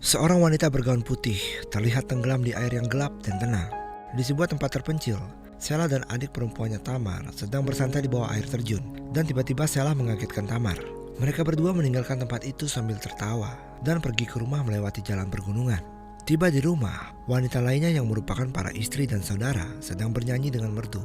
Seorang wanita bergaun putih terlihat tenggelam di air yang gelap dan tenang. Di sebuah tempat terpencil, Sheila dan adik perempuannya Tamar sedang bersantai di bawah air terjun. Dan tiba-tiba Sheila mengagetkan Tamar. Mereka berdua meninggalkan tempat itu sambil tertawa dan pergi ke rumah melewati jalan pergunungan. Tiba di rumah, wanita lainnya yang merupakan para istri dan saudara sedang bernyanyi dengan merdu.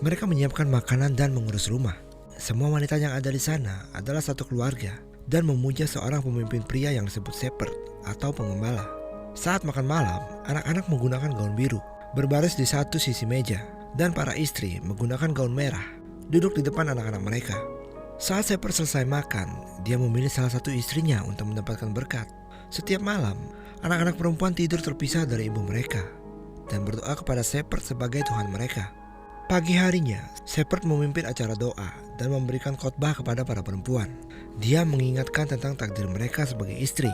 Mereka menyiapkan makanan dan mengurus rumah. Semua wanita yang ada di sana adalah satu keluarga dan memuja seorang pemimpin pria yang disebut shepherd atau pengembala. Saat makan malam, anak-anak menggunakan gaun biru, berbaris di satu sisi meja, dan para istri menggunakan gaun merah, duduk di depan anak-anak mereka. Saat shepherd selesai makan, dia memilih salah satu istrinya untuk mendapatkan berkat. Setiap malam, anak-anak perempuan tidur terpisah dari ibu mereka dan berdoa kepada shepherd sebagai Tuhan mereka. Pagi harinya, shepherd memimpin acara doa dan memberikan khotbah kepada para perempuan. Dia mengingatkan tentang takdir mereka sebagai istri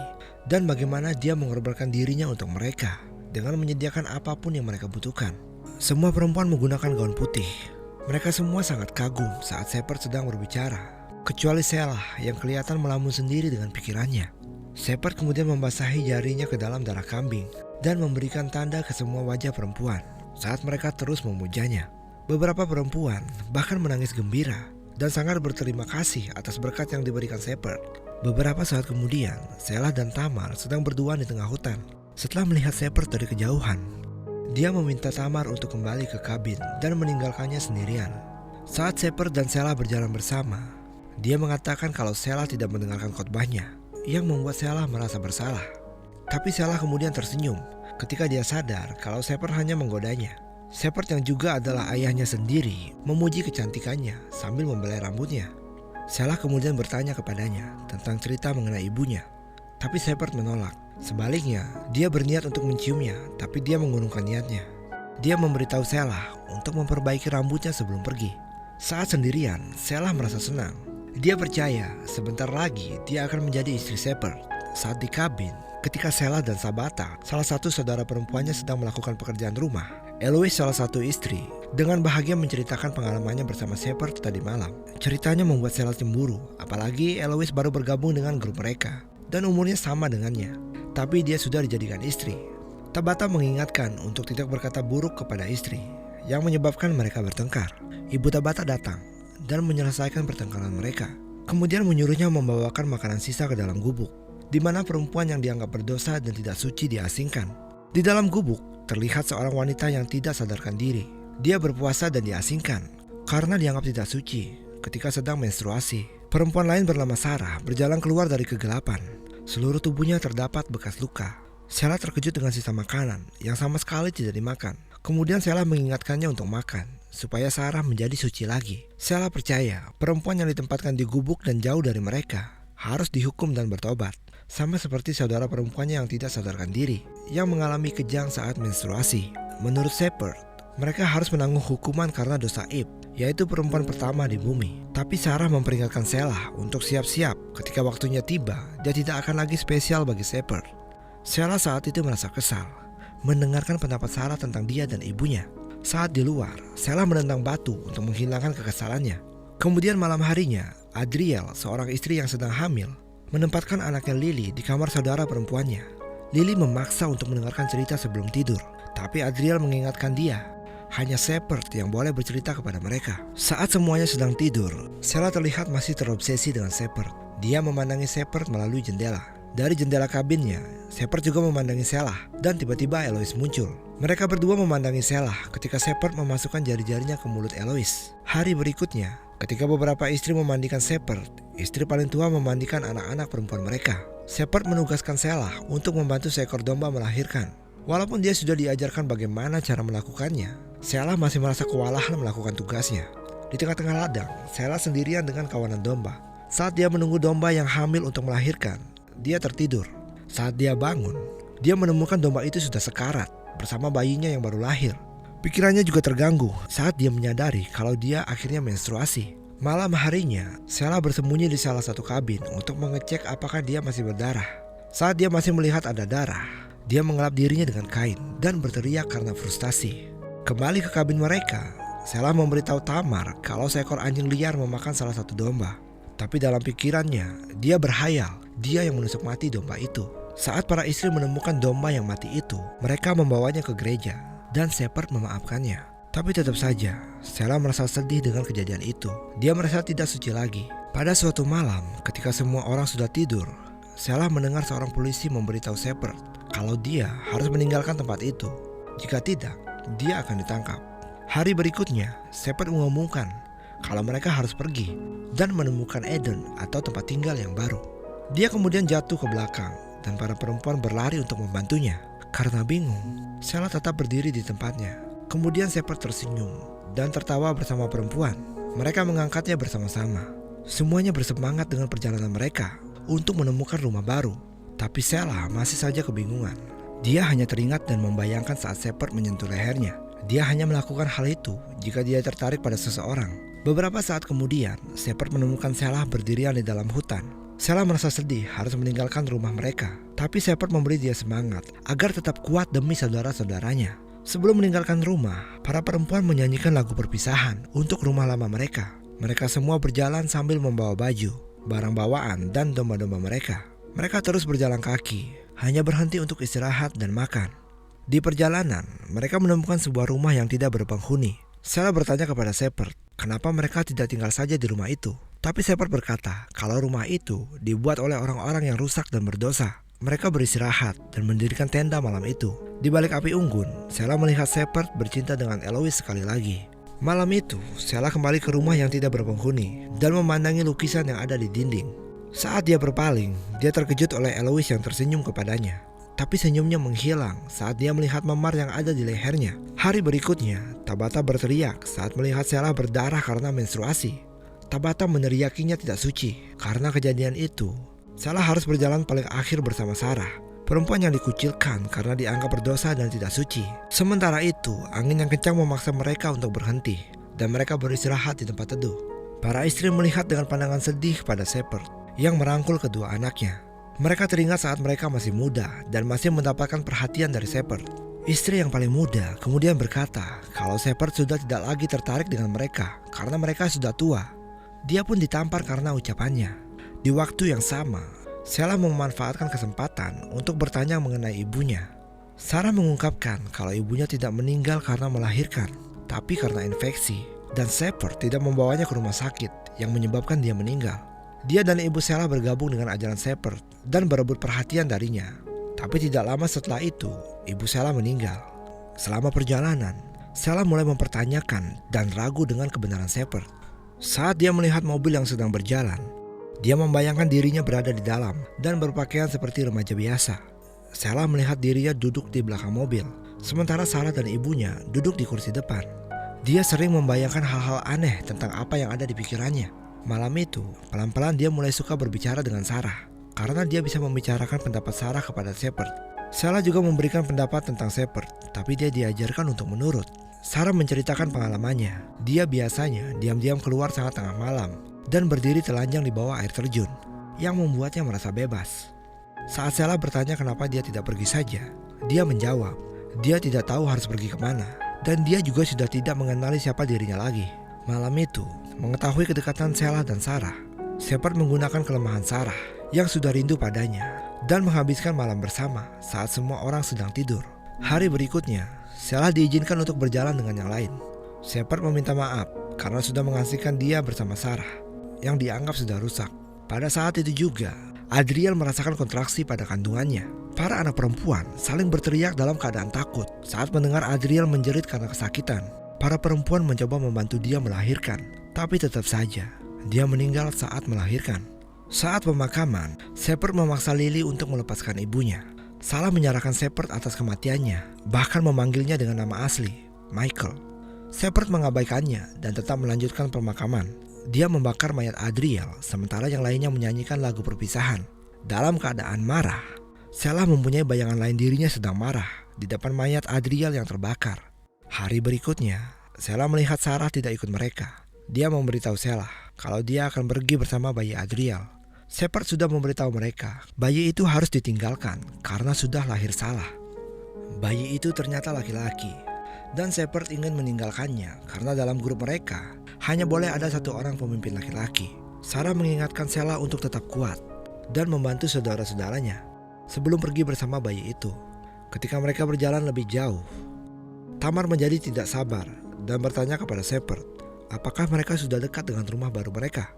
dan bagaimana dia mengorbankan dirinya untuk mereka dengan menyediakan apapun yang mereka butuhkan. Semua perempuan menggunakan gaun putih. Mereka semua sangat kagum saat shepherd sedang berbicara, kecuali Sheila yang kelihatan melamun sendiri dengan pikirannya. Shepherd kemudian membasahi jarinya ke dalam darah kambing dan memberikan tanda ke semua wajah perempuan saat mereka terus memujanya. Beberapa perempuan bahkan menangis gembira dan sangat berterima kasih atas berkat yang diberikan shepherd. Beberapa saat kemudian, Sheila dan Tamar sedang berduaan di tengah hutan. Setelah melihat shepherd dari kejauhan, dia meminta Tamar untuk kembali ke kabin dan meninggalkannya sendirian. Saat shepherd dan Sheila berjalan bersama, dia mengatakan kalau Sheila tidak mendengarkan khotbahnya, yang membuat Sheila merasa bersalah. Tapi Sheila kemudian tersenyum ketika dia sadar kalau shepherd hanya menggodanya. Shepherd yang juga adalah ayahnya sendiri memuji kecantikannya sambil membelai rambutnya. Sheila kemudian bertanya kepadanya tentang cerita mengenai ibunya. Tapi shepherd menolak. Sebaliknya, dia berniat untuk menciumnya, tapi dia mengurungkan niatnya. Dia memberitahu Sheila untuk memperbaiki rambutnya sebelum pergi. Saat sendirian, Sheila merasa senang. Dia percaya sebentar lagi dia akan menjadi istri shepherd. Saat di kabin, ketika Sheila dan Sabata, salah satu saudara perempuannya sedang melakukan pekerjaan rumah, Eloise, salah satu istri, dengan bahagia menceritakan pengalamannya bersama shepherd tadi malam. Ceritanya membuat Sheila cemburu, apalagi Eloise baru bergabung dengan grup mereka dan umurnya sama dengannya, tapi dia sudah dijadikan istri. Tabata mengingatkan untuk tidak berkata buruk kepada istri, yang menyebabkan mereka bertengkar. Ibu Tabata datang dan menyelesaikan pertengkaran mereka, kemudian menyuruhnya membawakan makanan sisa ke dalam gubuk, di mana perempuan yang dianggap berdosa dan tidak suci diasingkan. Di dalam gubuk, terlihat seorang wanita yang tidak sadarkan diri. Dia berpuasa dan diasingkan karena dianggap tidak suci ketika sedang menstruasi. Perempuan lain bernama Sarah berjalan keluar dari kegelapan. Seluruh tubuhnya terdapat bekas luka. Sheila terkejut dengan sisa makanan yang sama sekali tidak dimakan. Kemudian Sheila mengingatkannya untuk makan supaya Sarah menjadi suci lagi. Sheila percaya perempuan yang ditempatkan di gubuk dan jauh dari mereka harus dihukum dan bertobat, sama seperti saudara perempuannya yang tidak sadarkan diri, yang mengalami kejang saat menstruasi. Menurut shepherd, mereka harus menanggung hukuman karena dosa Ib, yaitu perempuan pertama di bumi. Tapi Sarah memperingatkan Sheila untuk siap-siap ketika waktunya tiba, dia tidak akan lagi spesial bagi shepherd. Sheila saat itu merasa kesal mendengarkan pendapat Sarah tentang dia dan ibunya. Saat di luar, Sheila menendang batu untuk menghilangkan kekesalannya. Kemudian malam harinya, Adriel, seorang istri yang sedang hamil, menempatkan anaknya Lily di kamar saudara perempuannya. Lily memaksa untuk mendengarkan cerita sebelum tidur, tapi Adriel mengingatkan dia, hanya shepherd yang boleh bercerita kepada mereka. Saat semuanya sedang tidur, Sheila terlihat masih terobsesi dengan shepherd. Dia memandangi shepherd melalui jendela. Dari jendela kabinnya, shepherd juga memandangi Sheila, dan tiba-tiba Eloise muncul. Mereka berdua memandangi Sheila ketika shepherd memasukkan jari-jarinya ke mulut Eloise. Hari berikutnya, ketika beberapa istri memandikan shepherd, istri paling tua memandikan anak-anak perempuan mereka. Shepherd menugaskan Sheila untuk membantu seekor domba melahirkan. Walaupun dia sudah diajarkan bagaimana cara melakukannya, Sheila masih merasa kewalahan melakukan tugasnya. Di tengah-tengah ladang, Sheila sendirian dengan kawanan domba. Saat dia menunggu domba yang hamil untuk melahirkan, dia tertidur. Saat dia bangun, dia menemukan domba itu sudah sekarat bersama bayinya yang baru lahir. Pikirannya juga terganggu saat dia menyadari kalau dia akhirnya menstruasi. Malam harinya, Sheila bersembunyi di salah satu kabin untuk mengecek apakah dia masih berdarah. Saat dia masih melihat ada darah, dia mengelap dirinya dengan kain dan berteriak karena frustasi. Kembali ke kabin mereka, Sheila memberitahu Tamar kalau seekor anjing liar memakan salah satu domba. Tapi dalam pikirannya, dia berhayal dia yang menusuk mati domba itu. Saat para istri menemukan domba yang mati itu, mereka membawanya ke gereja dan Shepard memaafkannya. Tapi tetap saja, Sheila merasa sedih dengan kejadian itu. Dia merasa tidak suci lagi. Pada suatu malam, ketika semua orang sudah tidur, Sheila mendengar seorang polisi memberitahu Shepard kalau dia harus meninggalkan tempat itu. Jika tidak, dia akan ditangkap. Hari berikutnya, Shepard mengumumkan kalau mereka harus pergi dan menemukan Eden atau tempat tinggal yang baru. Dia kemudian jatuh ke belakang dan para perempuan berlari untuk membantunya. Karena bingung, Sheila tetap berdiri di tempatnya. Kemudian Shepard tersenyum dan tertawa bersama perempuan. Mereka mengangkatnya bersama-sama. Semuanya bersemangat dengan perjalanan mereka untuk menemukan rumah baru. Tapi Sheila masih saja kebingungan. Dia hanya teringat dan membayangkan saat Shepard menyentuh lehernya. Dia hanya melakukan hal itu jika dia tertarik pada seseorang. Beberapa saat kemudian, Shepard menemukan Sheila berdirian di dalam hutan. Sheila merasa sedih harus meninggalkan rumah mereka. Tapi Shepard memberi dia semangat agar tetap kuat demi saudara-saudaranya. Sebelum meninggalkan rumah, para perempuan menyanyikan lagu perpisahan untuk rumah lama mereka. Mereka semua berjalan sambil membawa baju, barang bawaan, dan domba-domba mereka. Mereka terus berjalan kaki, hanya berhenti untuk istirahat dan makan. Di perjalanan, mereka menemukan sebuah rumah yang tidak berpenghuni. Sheila bertanya kepada Shepard, kenapa mereka tidak tinggal saja di rumah itu. Tapi Shepard berkata kalau rumah itu dibuat oleh orang-orang yang rusak dan berdosa. Mereka beristirahat dan mendirikan tenda malam itu. Di balik api unggun, Sheila melihat Shepard bercinta dengan Eloise sekali lagi. Malam itu, Sheila kembali ke rumah yang tidak berpenghuni dan memandangi lukisan yang ada di dinding. Saat dia berpaling, dia terkejut oleh Eloise yang tersenyum kepadanya. Tapi senyumnya menghilang saat dia melihat memar yang ada di lehernya. Hari berikutnya, Tabata berteriak saat melihat Sheila berdarah karena menstruasi. Tabata meneriakinya tidak suci. Karena kejadian itu, Sheila harus berjalan paling akhir bersama Sarah, perempuan yang dikucilkan karena dianggap berdosa dan tidak suci. Sementara itu, angin yang kencang memaksa mereka untuk berhenti, dan mereka beristirahat di tempat teduh. Para istri melihat dengan pandangan sedih pada Shepard yang merangkul kedua anaknya. Mereka teringat saat mereka masih muda dan masih mendapatkan perhatian dari Shepard. Istri yang paling muda kemudian berkata kalau Shepard sudah tidak lagi tertarik dengan mereka karena mereka sudah tua. Dia pun ditampar karena ucapannya. Di waktu yang sama, Sheila memanfaatkan kesempatan untuk bertanya mengenai ibunya. Sarah mengungkapkan kalau ibunya tidak meninggal karena melahirkan, tapi karena infeksi. Dan Shepard tidak membawanya ke rumah sakit yang menyebabkan dia meninggal. Dia dan ibu Sheila bergabung dengan ajaran Shepard dan berebut perhatian darinya. Tapi tidak lama setelah itu, ibu Sheila meninggal. Selama perjalanan, Sheila mulai mempertanyakan dan ragu dengan kebenaran Shepard. Saat dia melihat mobil yang sedang berjalan, dia membayangkan dirinya berada di dalam dan berpakaian seperti remaja biasa. Sheila melihat dirinya duduk di belakang mobil, sementara Sarah dan ibunya duduk di kursi depan. Dia sering membayangkan hal-hal aneh tentang apa yang ada di pikirannya. Malam itu, pelan-pelan dia mulai suka berbicara dengan Sarah, karena dia bisa membicarakan pendapat Sarah kepada Shepard. Sheila juga memberikan pendapat tentang Shepard, tapi dia diajarkan untuk menurut. Sarah menceritakan pengalamannya. Dia biasanya diam-diam keluar saat tengah malam dan berdiri telanjang di bawah air terjun, yang membuatnya merasa bebas. Saat Sheila bertanya kenapa dia tidak pergi saja, dia menjawab, dia tidak tahu harus pergi kemana, dan dia juga sudah tidak mengenali siapa dirinya lagi. Malam itu, mengetahui kedekatan Sheila dan Sarah, Shepard menggunakan kelemahan Sarah yang sudah rindu padanya dan menghabiskan malam bersama saat semua orang sedang tidur. Hari berikutnya, Sheila diizinkan untuk berjalan dengan yang lain. Shepard meminta maaf karena sudah mengasihkan dia bersama Sarah yang dianggap sudah rusak. Pada saat itu juga, Adriel merasakan kontraksi pada kandungannya. Para anak perempuan saling berteriak dalam keadaan takut saat mendengar Adriel menjerit karena kesakitan. Para perempuan mencoba membantu dia melahirkan, tapi tetap saja dia meninggal saat melahirkan. Saat pemakaman, Shepard memaksa Lily untuk melepaskan ibunya. Sarah menyalahkan Shepard atas kematiannya, bahkan memanggilnya dengan nama asli, Michael. Shepard mengabaikannya dan tetap melanjutkan pemakaman. Dia membakar mayat Adriel, sementara yang lainnya menyanyikan lagu perpisahan. Dalam keadaan marah, Sheila mempunyai bayangan lain dirinya sedang marah di depan mayat Adriel yang terbakar. Hari berikutnya, Sheila melihat Sarah tidak ikut mereka. Dia memberitahu Sheila kalau dia akan pergi bersama bayi Adriel. Shepard sudah memberitahu mereka bayi itu harus ditinggalkan karena sudah lahir salah. Bayi itu ternyata laki-laki, dan Shepard ingin meninggalkannya karena dalam grup mereka hanya boleh ada satu orang pemimpin laki-laki. Sarah mengingatkan Sheila untuk tetap kuat dan membantu saudara-saudaranya. sebelum pergi bersama bayi itu. Ketika mereka berjalan lebih jauh, Tamar menjadi tidak sabar dan bertanya kepada Shepherd, apakah mereka sudah dekat dengan rumah baru mereka?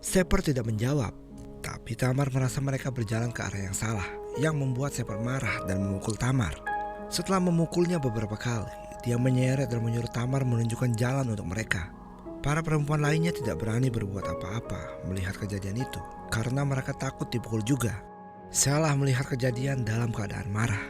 Shepherd tidak menjawab, tapi Tamar merasa mereka berjalan ke arah yang salah, yang membuat Shepherd marah dan memukul Tamar. Setelah memukulnya beberapa kali, dia menyeret dan menyuruh Tamar menunjukkan jalan untuk mereka. Para perempuan lainnya tidak berani berbuat apa-apa melihat kejadian itu, karena mereka takut dipukul juga. Shelah melihat kejadian dalam keadaan marah.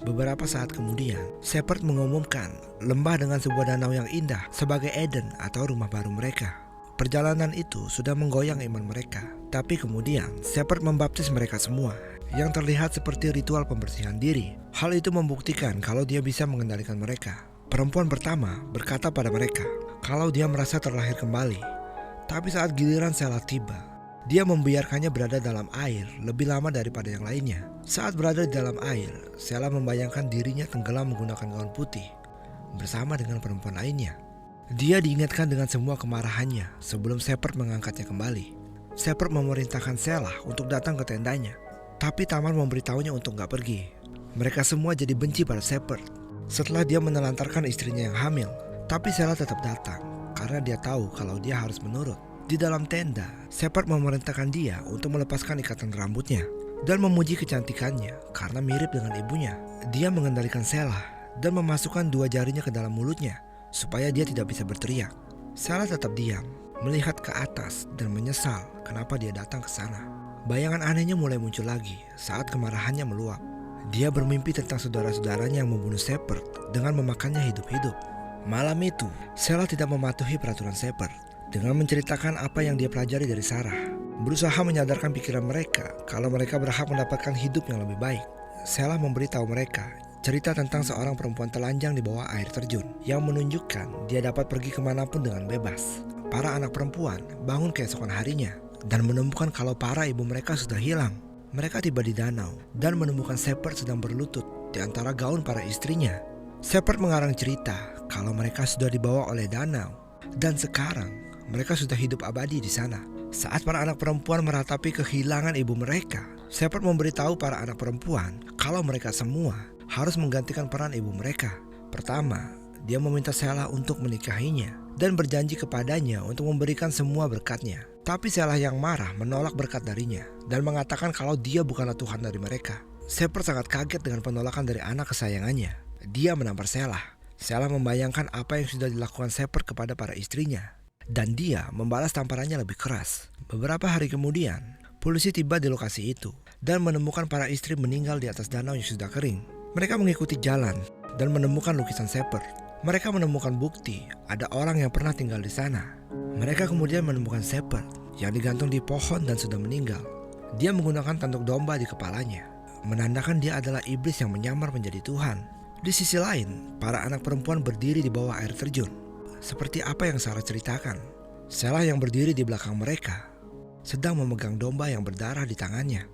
Beberapa saat kemudian, Shepherd mengumumkan lembah dengan sebuah danau yang indah sebagai Eden atau rumah baru mereka. Perjalanan itu sudah menggoyang iman mereka, tapi kemudian Shepherd membaptis mereka semua, yang terlihat seperti ritual pembersihan diri. Hal itu membuktikan kalau dia bisa mengendalikan mereka. Perempuan pertama berkata pada mereka kalau dia merasa terlahir kembali. Tapi saat giliran Shelah tiba, dia membiarkannya berada dalam air lebih lama daripada yang lainnya. Saat berada di dalam air, Shelah membayangkan dirinya tenggelam menggunakan gaun putih bersama dengan perempuan lainnya. Dia diingatkan dengan semua kemarahannya sebelum Shepherd mengangkatnya kembali. Shepherd memerintahkan Shelah untuk datang ke tendanya, tapi Tamar memberitahunya untuk gak pergi. Mereka semua jadi benci pada Shepherd setelah dia menelantarkan istrinya yang hamil. Tapi Shelah tetap datang karena dia tahu kalau dia harus menurut. Di dalam tenda, Shepherd memerintahkan dia untuk melepaskan ikatan rambutnya dan memuji kecantikannya karena mirip dengan ibunya. Dia mengendalikan Shelah dan memasukkan dua jarinya ke dalam mulutnya supaya dia tidak bisa berteriak. Shelah tetap diam, melihat ke atas dan menyesal kenapa dia datang ke sana. Bayangan anehnya mulai muncul lagi saat kemarahannya meluap. Dia bermimpi tentang saudara-saudaranya yang membunuh Shepherd dengan memakannya hidup-hidup. Malam itu, Shelah tidak mematuhi peraturan Shepherd dengan menceritakan apa yang dia pelajari dari Sarah, berusaha menyadarkan pikiran mereka kalau mereka berhak mendapatkan hidup yang lebih baik. Shelah memberitahu mereka cerita tentang seorang perempuan telanjang di bawah air terjun yang menunjukkan dia dapat pergi kemanapun dengan bebas. Para anak perempuan bangun keesokan harinya dan menemukan kalau para ibu mereka sudah hilang. Mereka tiba di danau dan menemukan Shepherd sedang berlutut di antara gaun para istrinya. Shepherd mengarang cerita kalau mereka sudah dibawa oleh danau dan sekarang mereka sudah hidup abadi di sana. Saat para anak perempuan meratapi kehilangan ibu mereka, Shepherd memberitahu para anak perempuan kalau mereka semua harus menggantikan peran ibu mereka. Pertama, dia meminta Shelah untuk menikahinya dan berjanji kepadanya untuk memberikan semua berkatnya. Tapi Shelah yang marah menolak berkat darinya dan mengatakan kalau dia bukanlah Tuhan dari mereka. Shepherd sangat kaget dengan penolakan dari anak kesayangannya. Dia menampar Shelah. Shelah membayangkan apa yang sudah dilakukan Shepherd kepada para istrinya, dan dia membalas tamparannya lebih keras. Beberapa hari kemudian, polisi tiba di lokasi itu dan menemukan para istri meninggal di atas danau yang sudah kering. Mereka mengikuti jalan dan menemukan lukisan Shepherd. Mereka menemukan bukti ada orang yang pernah tinggal di sana. Mereka kemudian menemukan Shepherd yang digantung di pohon dan sudah meninggal. Dia menggunakan tanduk domba di kepalanya, menandakan dia adalah iblis yang menyamar menjadi Tuhan. Di sisi lain, para anak perempuan berdiri di bawah air terjun, seperti apa yang Sarah ceritakan. Shelah yang berdiri di belakang mereka sedang memegang domba yang berdarah di tangannya.